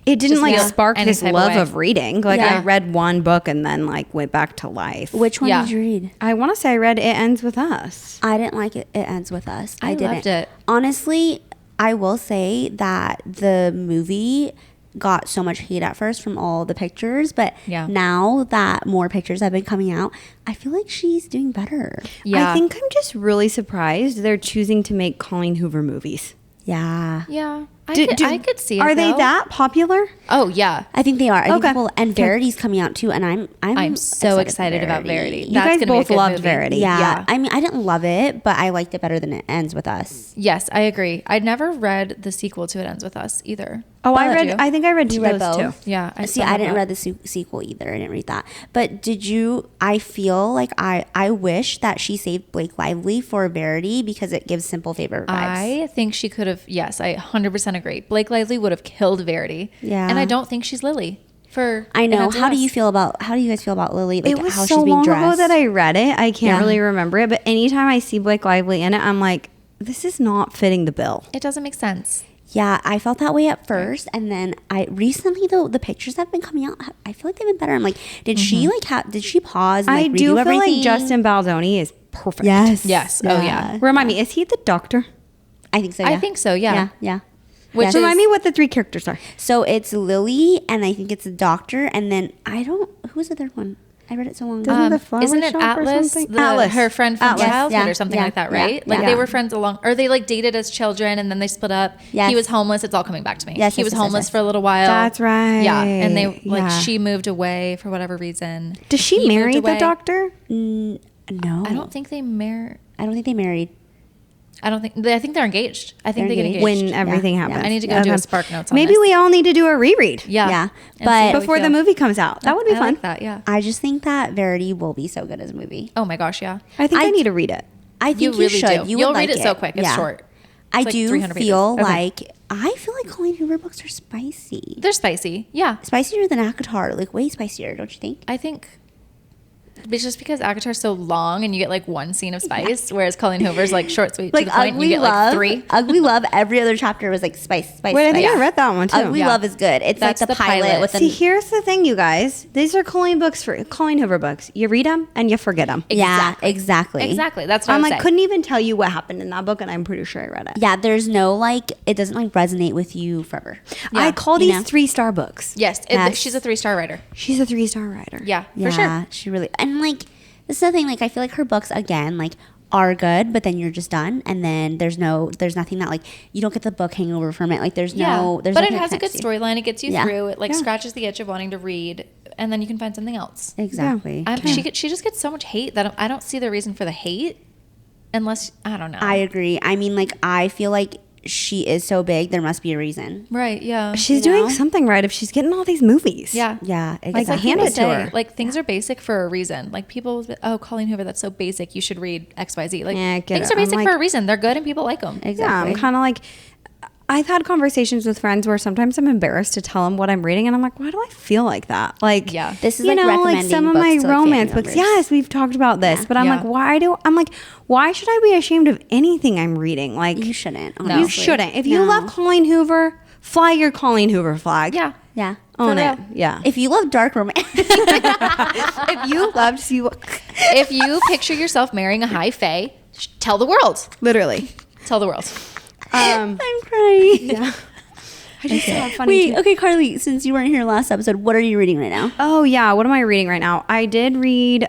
A: It didn't
C: Just
A: like
C: feel
A: spark
C: any
A: this
C: type of
A: love
C: way.
A: of reading. Like
C: Yeah.
A: I read one book and then like went back to life.
B: Which one
C: Yeah.
B: did you read?
A: I want to say I read It Ends With Us.
B: I didn't like it. It Ends With Us.
C: I
B: didn't.
C: loved it.
B: Honestly, I will say that the movie got so much hate at first from all the pictures, but
C: Yeah.
B: now that more pictures have been coming out, I feel like she's doing better.
C: Yeah.
A: I think I'm just really surprised they're choosing to make Colleen Hoover movies.
B: Yeah.
C: Yeah.
A: Do-
C: I could see it.
A: Are they
C: though.
A: that popular?
C: Oh yeah.
B: I think they are. I think
A: Okay.
B: people, and
A: Okay.
B: Verity's coming out too, and I'm
C: so excited about Verity.
A: You
C: That's
A: guys
C: gonna be a
A: both
C: good
A: loved
C: movie.
A: Verity.
B: Yeah.
C: Yeah.
B: I mean, I didn't love it, but I liked it better than It Ends With Us.
C: Yes, I agree. I'd never read the sequel to It Ends With Us either.
A: Oh, I
C: Did
A: read.
C: you?
A: I think I read
B: You read
A: those too.
B: both?
C: Yeah.
B: See,
C: still
B: I
C: have
B: didn't
C: that.
B: read the sequel either. I didn't read that. But did you? I feel like I wish that she saved Blake Lively for Verity because it gives Simple Favor vibes.
C: I think she could have. Yes, I 100% agree. Blake Lively would have killed Verity.
B: Yeah.
C: And I don't think she's Lily. for.
B: I know.
C: in
B: How do you
C: dress.
B: feel about? How do you guys feel about Lily? Like
A: It was
B: how
A: so
B: she's being
A: long ago
B: dressed.
A: that I read it. I can't
B: Yeah.
A: really remember it. But anytime I see Blake Lively in it, I'm like, this is not fitting the bill.
C: It doesn't make sense.
B: Yeah, I felt that way at first, and then I recently though the pictures that have been coming out, I feel like they've been better. I'm like, did she like did she pause? And,
A: I
B: like,
A: do
B: redo
A: feel
B: everything?
A: like Justin Baldoni is perfect.
C: Yes. Oh, yeah.
A: Remind me, is he the doctor?
B: I think so.
C: I
B: Yeah.
C: think so, yeah.
B: Yeah.
C: Which
B: Yes.
C: is-
A: Remind me what the 3 characters are.
B: So it's Lily, and I think it's the doctor, and then who was the third one? I read it so long ago.
A: Doesn't the flower
C: Isn't it
A: shop or
C: Atlas,
A: something?
C: Atlas, her friend from
A: Atlas,
C: childhood
B: yeah,
C: or something
B: yeah,
C: like that,
B: yeah,
C: right? Like
B: yeah.
C: they were friends or they like dated as children and then they split up.
B: Yes.
C: He was homeless. It's all coming back to me.
B: Yes,
C: he
B: yes,
C: was
B: yes,
C: homeless
B: yes.
C: for a little while.
A: That's right.
C: Yeah, and they like
A: Yeah.
C: she moved away for whatever reason.
A: Does she
C: He
A: marry
C: moved
A: the
C: away.
A: doctor?
B: No,
C: I don't think they marry.
B: I don't think they married.
C: I think they're engaged. I think
B: They're
C: they get
B: engaged.
C: engaged.
A: When everything
B: Yeah,
A: happens.
C: I need to go do a Spark Notes on
A: Maybe
C: this.
A: we all need to do a reread.
C: Yeah.
B: Yeah,
C: And see
B: but-
C: how we
A: Before the
C: feel.
A: movie comes out. That would be
C: I
A: fun.
C: like that, yeah.
B: I just think that Verity will be so good as a movie.
C: Oh my gosh, yeah.
A: I think I,
B: I-
A: need to read it.
B: I think
C: You really
B: should.
C: do.
B: You
C: You'll
B: would
C: read
B: like
C: it so quick. It's short.
B: I
C: It's like
B: do
C: 300 pages.
B: feel
A: Okay.
B: like I feel like Colleen Hoover books are spicy.
C: They're spicy. Yeah.
B: Spicier than ACOTAR, like way spicier, don't you think?
C: I think it's just because ACOTAR's so long and you get like one scene of spice, whereas Colleen Hoover's like short, sweet,
B: Like
C: to the point. And you
B: Ugly
C: get
B: Love,
C: like 3.
B: Ugly Love. Every other chapter was like spice.
A: Wait, I think
B: spice.
A: I read that one too.
B: Ugly
C: Yeah.
B: Love is good. It's
C: That's
B: like the
C: the pilot.
B: pilot with
A: See,
B: the
A: here's the thing, you guys. These are Colleen Hoover books. You read them and you forget them.
B: yeah, exactly.
C: Exactly. That's what
A: I'm
C: I'm
A: like,
C: saying.
A: couldn't even tell you what happened in that book, and I'm pretty sure I read it.
B: Yeah, there's no like it doesn't like resonate with you forever.
C: Yeah.
A: I call
B: You
A: these
B: know?
A: 3-star books.
C: Yes,
B: Yes.
C: she's a 3-star writer.
A: She's a 3-star writer.
C: Yeah,
B: Yeah,
C: for sure.
B: she really and like this is the thing. Like I feel like her books again like are good, but then you're just done, and then there's nothing that like you don't get the book hangover from it. Like there's
C: Yeah,
B: no there's
C: but it
B: nothing that
C: has a good
B: connects you.
C: storyline. It gets you
B: Yeah.
C: through. It like
A: Yeah.
C: scratches the itch of wanting to read, and then you can find something else.
B: Exactly.
C: She just gets so much hate that I don't see the reason for the hate, unless I don't know.
B: I agree. I mean, like I feel like she is so big. There must be a reason.
C: right? Yeah,
A: She's
B: You know?
A: doing something right if she's getting all these movies.
C: yeah.
B: Yeah,
C: It's
B: exactly.
C: like
A: hand
C: people
A: it to
C: say,
A: her.
C: like things are basic for a reason. Like people, will be, oh, Colleen Hoover, that's so basic. You should read X, Y, Z. Like
A: Yeah, I get
C: things
A: it.
C: are basic
A: I'm
C: for
A: like-
C: a reason. They're good and people like them.
A: Yeah,
B: Exactly.
A: I'm kind of like, I've had conversations with friends where sometimes I'm embarrassed to tell them what I'm reading, and I'm like, why do I feel like that? Like,
C: Yeah.
B: This is
A: you
B: like
A: know, like
B: recommending
A: some of
B: books
A: my
B: to, like,
A: romance
B: family
A: books.
B: members.
A: Yes, we've talked about this,
B: Yeah.
A: but I'm
C: Yeah.
A: like, why should I be ashamed of anything I'm reading? Like,
B: You shouldn't.
C: No.
A: you
B: Honestly.
A: shouldn't. If you
B: No.
A: love Colleen Hoover, fly your Colleen Hoover flag.
C: Yeah.
B: Yeah.
A: Own
C: For
A: it.
C: real.
A: Yeah.
B: If you love dark romance,
A: If you loved you,
C: If you picture yourself marrying a high fae, tell the world.
A: literally.
C: Tell the world.
B: I'm crying.
A: Yeah. I just saw a funny
B: Wait,
A: tweet.
B: okay, Carly. Since you weren't here last episode, what are you reading right now?
A: Oh yeah, what am I reading right now? I did read.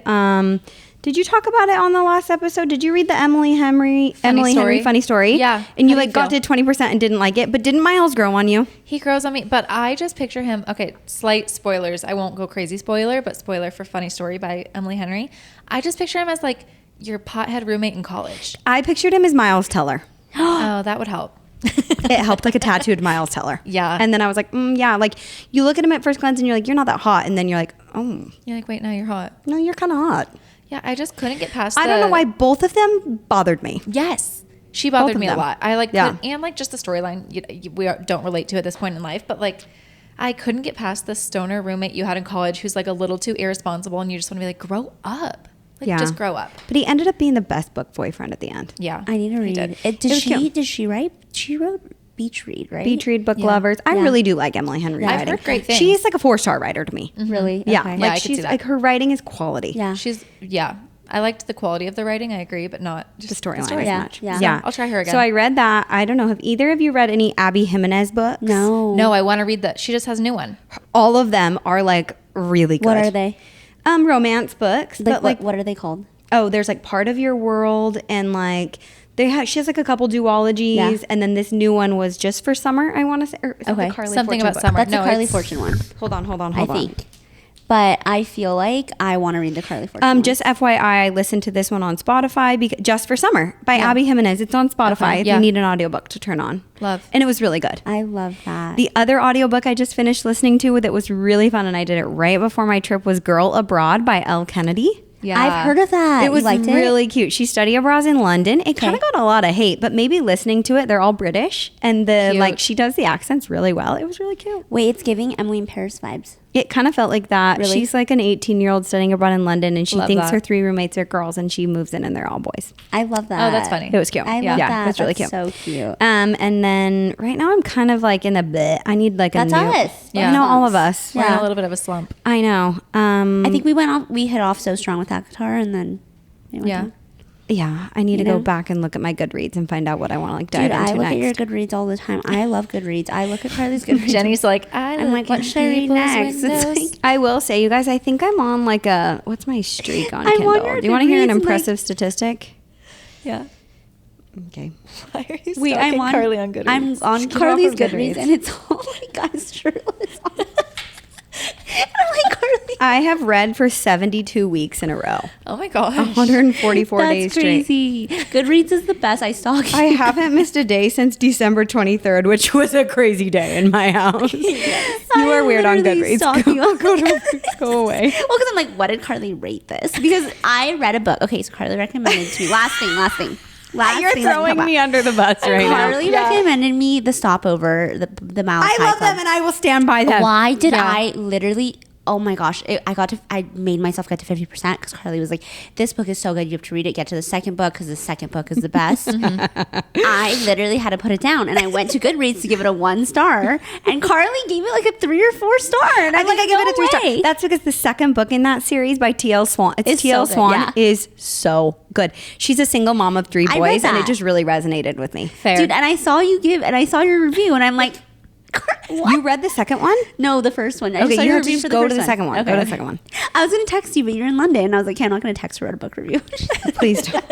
A: Did you talk about it on the last episode? Did you read the Emily Henry funny story?
C: Yeah.
A: And you
C: How do
A: like
C: you
A: got to
C: feel?
A: 20% and didn't like it, but didn't Miles grow on you?
C: He grows on me, but I just picture him. Okay, slight spoilers. I won't go crazy spoiler, but spoiler for Funny Story by Emily Henry. I just picture him as like your pothead roommate in college.
A: I pictured him as Miles Teller.
C: Oh, that would help.
A: It helped like a tattooed Miles Teller.
C: Yeah.
A: And then I was like, yeah, like you look at him at first glance and you're like, you're not that hot, and then you're like, oh
C: You're like, wait, now you're hot.
A: no, you're kind of hot.
C: Yeah, I just couldn't get past.
A: I don't know why both of them bothered me.
C: Yes, she bothered
A: of
C: me a
A: them.
C: lot. I like,
A: Yeah.
C: and like just the storyline. Don't relate to at this point in life, but like, I couldn't get past the stoner roommate you had in college who's like a little too irresponsible, and you just want to be like, grow up, like
A: Yeah.
C: just grow up.
A: But he ended up being the best book boyfriend at the end.
C: Yeah,
B: I need to
C: he
B: read
C: did.
B: it.
A: It was cute.
B: Did she write? She wrote Beach Read, right?
A: Beach read book
B: Yeah.
A: lovers. I
B: Yeah.
A: really do like Emily Henry
B: Yeah. I've
A: writing.
C: heard great things.
A: She's like a 4-star writer to me.
B: Really?
A: Yeah,
B: Okay.
C: Yeah, I
A: like
C: could see
A: she's
C: that.
A: like her writing is quality.
B: Yeah.
C: I liked the quality of the writing. I agree, but not
A: The
C: just
A: storyline
C: story.
A: as
B: Yeah,
A: much.
B: yeah.
C: I'll try her again.
A: So I read that. I don't know. Have either of you read any Abby Jimenez books?
B: No.
C: No, I want to read that. She just has a new one.
A: All of them are like really good.
B: What are they?
A: Romance books.
B: Like,
A: but like,
B: what are they called?
A: oh, there's like Part of Your World, and like she has like a couple duologies,
B: Yeah.
A: and then this new one was Just for Summer. I want to say, or is that the
B: Okay.
A: Carly
C: Something
A: Fortune
C: about
A: book?
C: summer.
B: That's
C: No,
B: the Carly
C: it's-
B: Fortune one,
A: Hold on.
B: I think. But I feel like I want to read the Carly Fortune one.
A: Just FYI, I listened to this one on Spotify because Just for Summer by Abby Jimenez. It's on Spotify
C: Okay,
A: if
C: yeah.
A: you need an audiobook to turn on.
C: Love.
A: And it was really good.
B: I love that.
A: The other audiobook I just finished listening to that was really fun, and I did it right before my trip, was Girl Abroad by Elle Kennedy.
C: Yeah,
B: I've heard of that.
A: It was
B: You liked
A: really cute. She studied abroad in London. It kind of got a lot of hate, but maybe listening to it, they're all British, and
C: Cute.
A: she does the accents really well. It was really cute.
B: Wait, it's giving Emily in Paris vibes.
A: It kind of felt like that.
B: Really?
A: She's like an 18-year-old studying abroad in London, and she
C: Love
A: thinks
C: that.
A: her 3 roommates are girls, and she moves in and they're all boys.
B: I love that.
C: Oh, that's funny.
A: It was cute.
B: I love that.
A: It was really
B: That's
A: cute.
B: so cute.
A: And then right now I'm kind of like in the bleh. I need like a
B: That's
A: new.
B: us.
C: Yeah.
A: I know, all of us.
C: We're in
B: Yeah.
C: a little bit of a slump.
A: I know.
B: I think we hit off so strong with that guitar, and then it went
C: Yeah.
B: down.
A: Yeah, I need to
B: You
A: go
B: know?
A: back and look at my Goodreads and find out what I want to like dive
B: Dude, I
A: into
B: look
A: next.
B: at your Goodreads all the time. I love Goodreads. I look at Carly's Goodreads.
C: Jenny's like,
B: I'm like, what should I read next? It's like,
A: I will say, you guys, I think I'm on like a what's my streak on
B: I'm
A: Kindle?
B: on your
A: Do you want to hear an
B: Goodreads and, like-
A: impressive statistic?
C: yeah.
A: Okay.
C: Why are you
B: wait,
C: stalking
B: I'm on
C: Carly on Goodreads?
B: I'm on
A: Keep
B: Carly's
A: off of
B: Goodreads,
A: Goodreads.
B: and it's all like guys shirtless. And I'm like, Carly,
A: I have read for 72 weeks in a row.
C: Oh my gosh.
A: 144 days
B: that's
A: straight.
B: crazy. Goodreads is the best. I stalk you.
A: I haven't missed a day since December 23rd, which was a crazy day in my house. You are weird on
B: literally
A: Goodreads.
B: stalk you on
A: Go away.
B: Well, because I'm like, what did Carly rate this? Because I read a book. Okay, so Carly recommended to me. Last thing.
A: You're
B: thing I can
A: throwing
B: talk
A: me
B: about.
A: under the bus right now.
B: Carly recommended me the Stopover, the Mile
A: I
B: High
A: love
B: Club.
A: them and I will stand by them.
B: Why did
A: Yeah.
B: I literally? Oh my gosh! I made myself get to 50% because Carly was like, "This book is so good, you have to read it. Get to the second book because the second book is the best." I literally had to put it down, and I went to Goodreads to give it a 1 star, and Carly gave it like a 3 or 4 star, and
A: I think I give it a 3 star.
B: way.
A: That's because the second book in that series by T.L. Swan,
B: It's
A: T.L.
B: so good,
A: Swan
B: yeah.
A: is so good. She's a single mom of 3
B: I read
A: boys, and it
B: that.
A: just really resonated with me.
C: Fair.
B: Dude, and I saw your review, and I'm like, what?
A: You read the second one?
B: No, the first one. I just
A: Okay,
B: saw
A: you
B: your
A: have to
B: review
A: just
B: for
A: go to
B: first
A: the second one. Go to the second one.
B: I was gonna text you, but you're in London, and I was like, okay, I'm not gonna text her at a book review.
A: Please don't.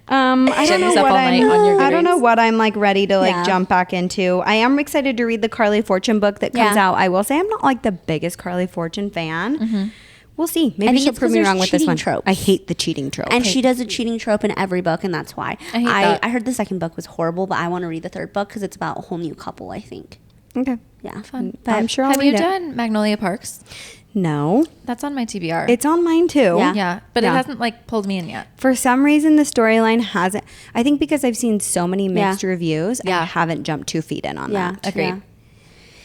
A: I don't
C: Jenny's
A: know
C: up
A: what
C: all night on your
A: I don't know
C: Goodreads.
A: what I'm like ready to like
B: Yeah.
A: jump back into. I am excited to read the Carly Fortune book that comes
B: Yeah.
A: out. I will say I'm not like the biggest Carly Fortune fan. We'll see. Maybe
B: think
A: she'll
B: it's
A: prove
B: 'cause
A: me
B: there's
A: wrong with this
B: cheating
A: one.
B: tropes.
A: I hate the cheating trope.
B: And she does a cheating trope in every book, and that's why.
C: I hate that.
B: I heard the second book was horrible, but I want to read the third book because it's about a whole new couple, I think.
A: Okay.
B: Yeah.
C: Fun.
B: But
A: I'm sure I'll
C: Have you
A: read it.
C: done Magnolia Parks?
A: No.
C: That's on my TBR.
A: It's on mine too.
B: Yeah.
C: yeah, but
A: Yeah.
C: it hasn't like pulled me in yet.
A: For some reason, the storyline hasn't. I think because I've seen so many mixed
B: Yeah.
A: reviews, I
C: Yeah.
A: haven't jumped 2 feet in on
B: Yeah.
A: that.
C: Agreed.
B: Yeah.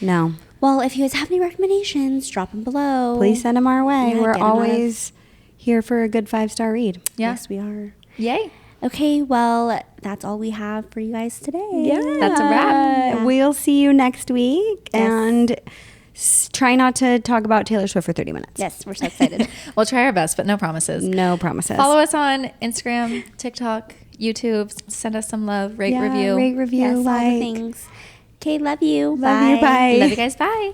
A: No.
B: Well, if you guys have any recommendations, drop them below.
A: Please send them our way.
B: Yeah,
A: We're
B: get 'em out of-
A: always here for a good 5-star read.
C: Yeah.
B: Yes, we are.
C: Yay.
B: Okay, well, that's all we have for you guys today.
C: That's a wrap.
B: Yeah.
A: We'll see you next week.
B: Yes.
A: And try not to talk about Taylor Swift for 30 minutes.
B: Yes, we're so excited.
C: We'll try our best, but no promises.
A: No promises.
C: Follow us on Instagram, TikTok, YouTube. Send us some love, rate,
A: Yeah,
C: review.
A: rate, review,
B: Yes, all the
A: like.
B: things. Okay, love you.
A: Love you, bye.
C: Love you guys. Bye.